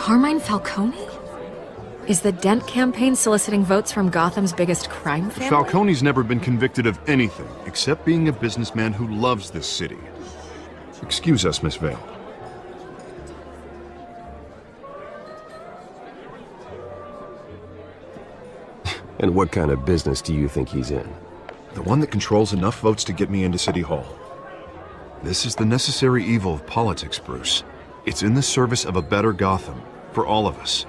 Carmine Falcone? Is the Dent campaign soliciting votes from Gotham's biggest crime family? Falcone's never been convicted of anything except being a businessman who loves this city. Excuse us, Miss Vale. And what kind of business do you think he's in? The one that controls enough votes to get me into City Hall. This is the necessary evil of politics, Bruce. It's in the service of a better Gotham, for all of us.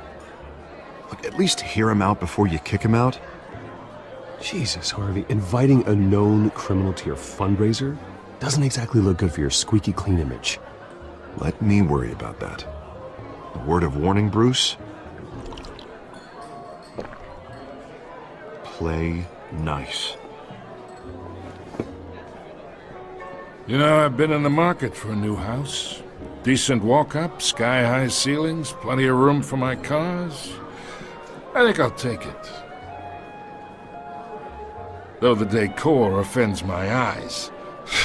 Look, at least hear him out before you kick him out. Jesus, Harvey, inviting a known criminal to your fundraiser doesn't exactly look good for your squeaky clean image. Let me worry about that. A word of warning, Bruce? Play nice. You know, I've been in the market for a new house. Decent walk-up, sky-high ceilings, plenty of room for my cars. I think I'll take it. Though the decor offends my eyes.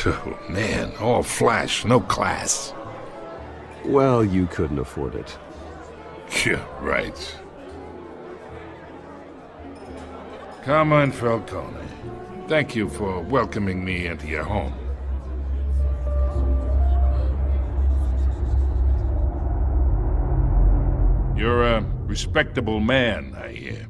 Oh, man, all flash, no class. Well, you couldn't afford it. Yeah, right. Carmine Falcone, thank you for welcoming me into your home. You're a respectable man, I hear.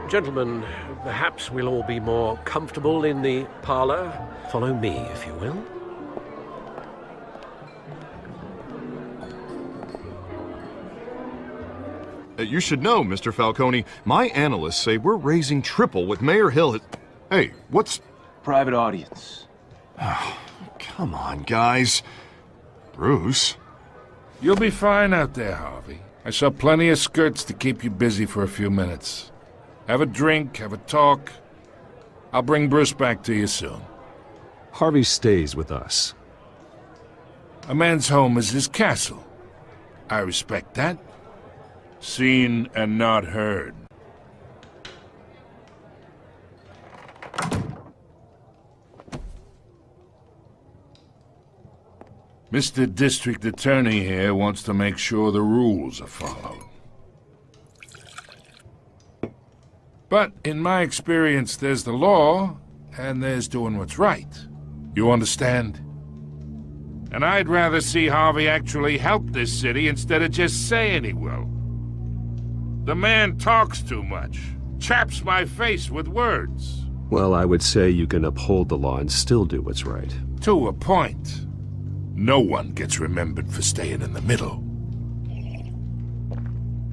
Gentlemen, perhaps we'll all be more comfortable in the parlor. Follow me, if you will. You should know, Mr. Falcone, my analysts say we're raising triple with Mayor Hill. Hey, what's... Private audience. Oh, come on, guys. Bruce? You'll be fine out there, Harvey. I saw plenty of skirts to keep you busy for a few minutes. Have a drink, have a talk. I'll bring Bruce back to you soon. Harvey stays with us. A man's home is his castle. I respect that. Seen and not heard. Mr. District Attorney here wants to make sure the rules are followed. But in my experience, there's the law, and there's doing what's right. You understand? And I'd rather see Harvey actually help this city instead of just saying he will. The man talks too much, chaps my face with words. Well, I would say you can uphold the law and still do what's right. To a point. No one gets remembered for staying in the middle.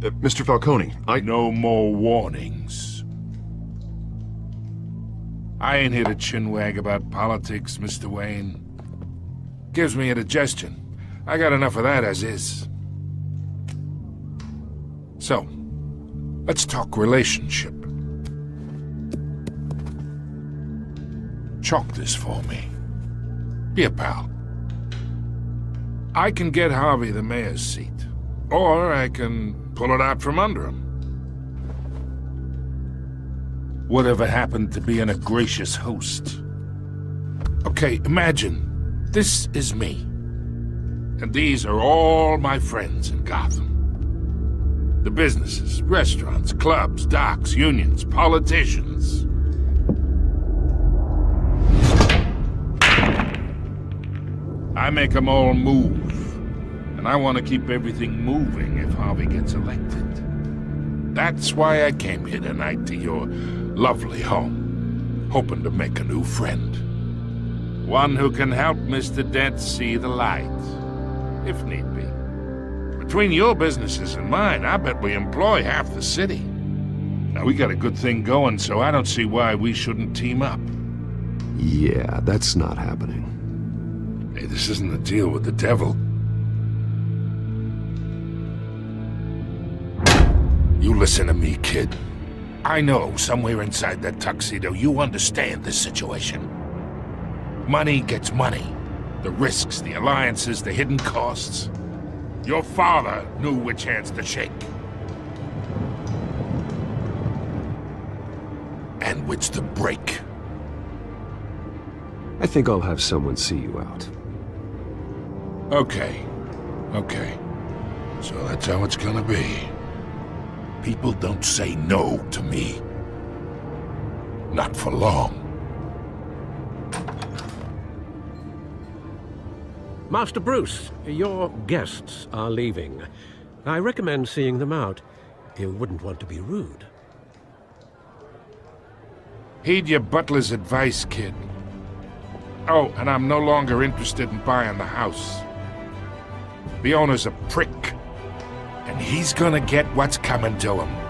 Mr. Falcone, No more warnings. I ain't here to chinwag about politics, Mr. Wayne. Gives me indigestion. I got enough of that as is. So, let's talk relationship. Chalk this for me. Be a pal. I can get Harvey the mayor's seat, or I can pull it out from under him. Whatever happened to being a gracious host? Okay, imagine, this is me. And these are all my friends in Gotham. The businesses, restaurants, clubs, docks, unions, politicians. I make them all move. And I want to keep everything moving if Harvey gets elected. That's why I came here tonight to your lovely home, hoping to make a new friend. One who can help Mr. Dent see the light, if need be. Between your businesses and mine, I bet we employ half the city. Now, we got a good thing going, so I don't see why we shouldn't team up. Yeah, that's not happening. Hey, this isn't a deal with the devil. You listen to me, kid. I know somewhere inside that tuxedo you understand this situation. Money gets money. The risks, the alliances, the hidden costs. Your father knew which hands to shake. sandwich the break. I think I'll have someone see you out. Okay. So that's how it's gonna be. People don't say no to me. Not for long. Master Bruce, your guests are leaving. I recommend seeing them out. You wouldn't want to be rude. Heed your butler's advice, kid. Oh, and I'm no longer interested in buying the house. The owner's a prick, and he's gonna get what's coming to him.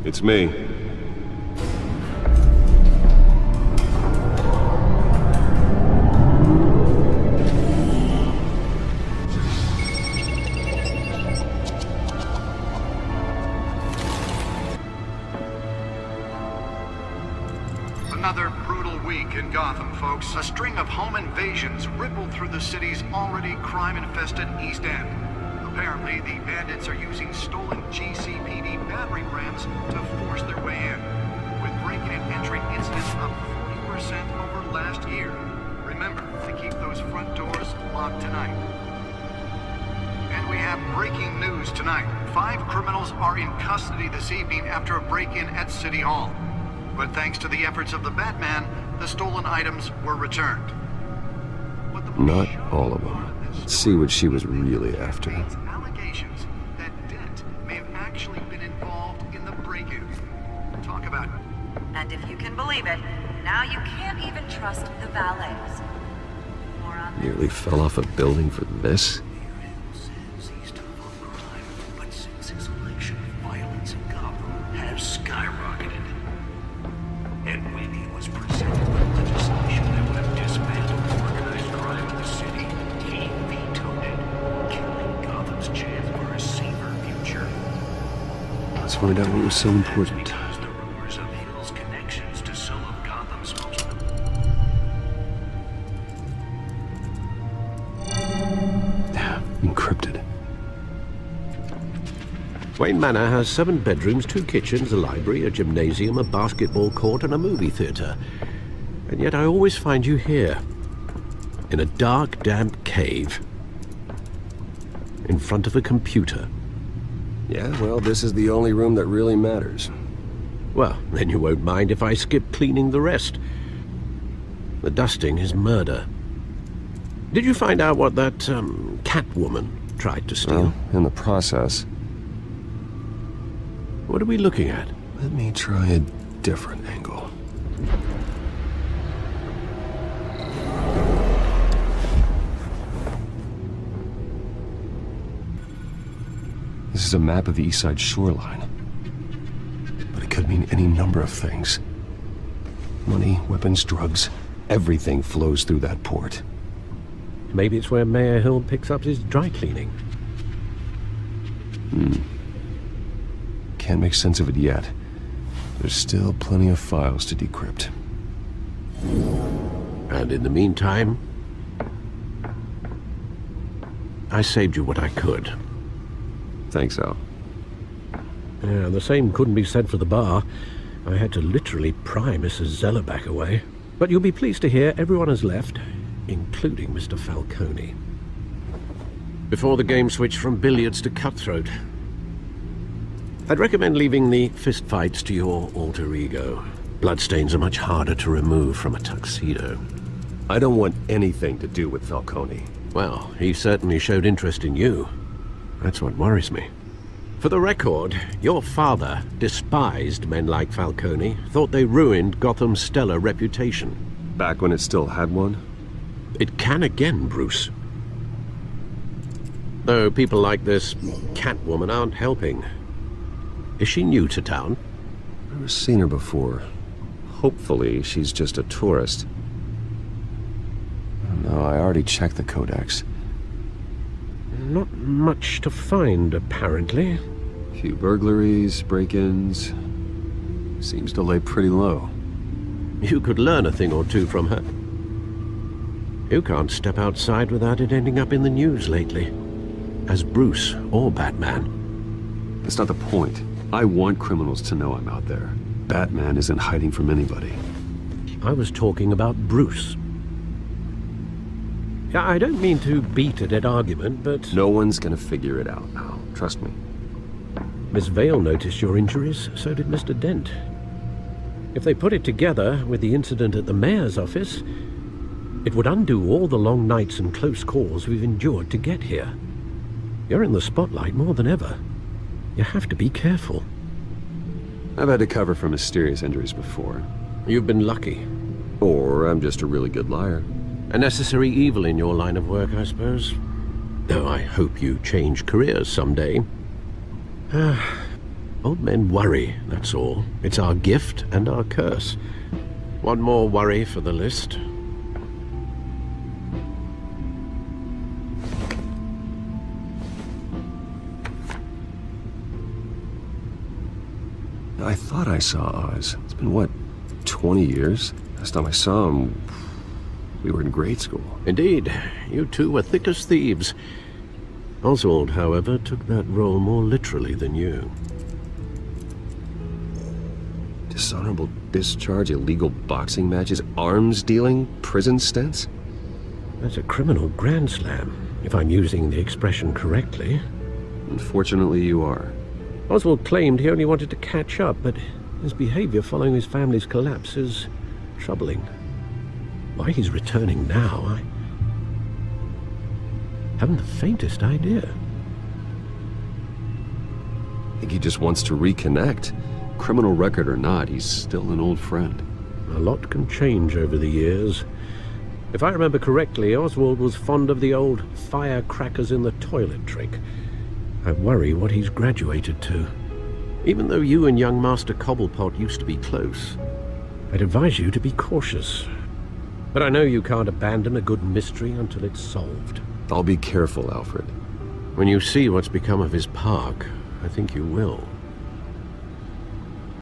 It's me. Another brutal week in Gotham, folks. A string of home invasions rippled through the city's already crime-infested East End. Apparently, the bandits are using stolen GCPD battering rams to force their way in, with breaking and entering incidents up 40% over last year. Remember to keep those front doors locked tonight. And we have breaking news tonight. 5 criminals are in custody this evening after a break-in at City Hall. But thanks to the efforts of the Batman, the stolen items were returned. But the Not all of them. Let's see what she was really after. Allegations that Dent may have actually been involved in the break-in. Talk about it. And if you can believe it, now you can't even trust the valets. More on that. Nearly fell off a building for this? He's tough on crime, but since his election, violence in Gotham has skyrocketed. And when he was presented with legislation that would have dismantled organized crime in the city, he vetoed it, killing Gotham's chance for a safer future. Let's find out what was so important. Because the rumors of Hill's connections to some of Gotham's most... Encrypted. Wayne Manor has 7 bedrooms, 2 kitchens, a library, a gymnasium, a basketball court, and a movie theater. And yet I always find you here, in a dark, damp cave, in front of a computer. Yeah, well, this is the only room that really matters. Well, then you won't mind if I skip cleaning the rest. The dusting is murder. Did you find out what that, Catwoman tried to steal? Well, in the process, What are we looking at? let me try a different angle. This is a map of the East Side shoreline. But it could mean any number of things. Money, weapons, drugs, everything flows through that port. Maybe it's where Mayor Hill picks up his dry cleaning. Can't make sense of it yet. There's still plenty of files to decrypt. And in the meantime, I saved you what I could. Thanks, Al. Yeah, the same couldn't be said for the bar. I had to literally pry Mrs. Zeller back away. But you'll be pleased to hear everyone has left, including Mr. Falcone. Before the game switched from billiards to cutthroat. I'd recommend leaving the fistfights to your alter ego. Bloodstains are much harder to remove from a tuxedo. I don't want anything to do with Falcone. Well, he certainly showed interest in you. That's what worries me. For the record, your father despised men like Falcone, thought they ruined Gotham's stellar reputation. Back when it still had one? It can again, Bruce. Though people like this Catwoman aren't helping. Is she new to town? I've never seen her before. Hopefully, she's just a tourist. No, I already checked the codex. Not much to find, apparently. Few burglaries, break-ins. Seems to lay pretty low. You could learn a thing or two from her. You can't step outside without it ending up in the news lately. As Bruce or Batman. That's not the point. I want criminals to know I'm out there. Batman isn't hiding from anybody. I was talking about Bruce. I don't mean to beat a dead argument, but... No one's gonna figure it out now. Trust me. Miss Vale noticed your injuries, so did Mr. Dent. If they put it together with the incident at the mayor's office, it would undo all the long nights and close calls we've endured to get here. You're in the spotlight more than ever. You have to be careful. I've had to cover for mysterious injuries before. You've been lucky. Or I'm just a really good liar. A necessary evil in your line of work, I suppose. Though I hope you change careers someday. Old men worry, that's all. It's our gift and our curse. One more worry for the list. I thought I saw Oz. It's been, what, 20 years? Last time I saw him, we were in grade school. Indeed, you two were thick as thieves. Oswald, however, took that role more literally than you. Dishonorable discharge, illegal boxing matches, arms dealing, prison stints? That's a criminal grand slam, if I'm using the expression correctly. Unfortunately, you are. Oswald claimed he only wanted to catch up, but his behavior following his family's collapse is troubling. Why he's returning now, I haven't the faintest idea. I think he just wants to reconnect. Criminal record or not, he's still an old friend. A lot can change over the years. If I remember correctly, Oswald was fond of the old firecrackers in the toilet trick. I worry what he's graduated to. Even though you and young Master Cobblepot used to be close, I'd advise you to be cautious. But I know you can't abandon a good mystery until it's solved. I'll be careful, Alfred. When you see what's become of his park, I think you will.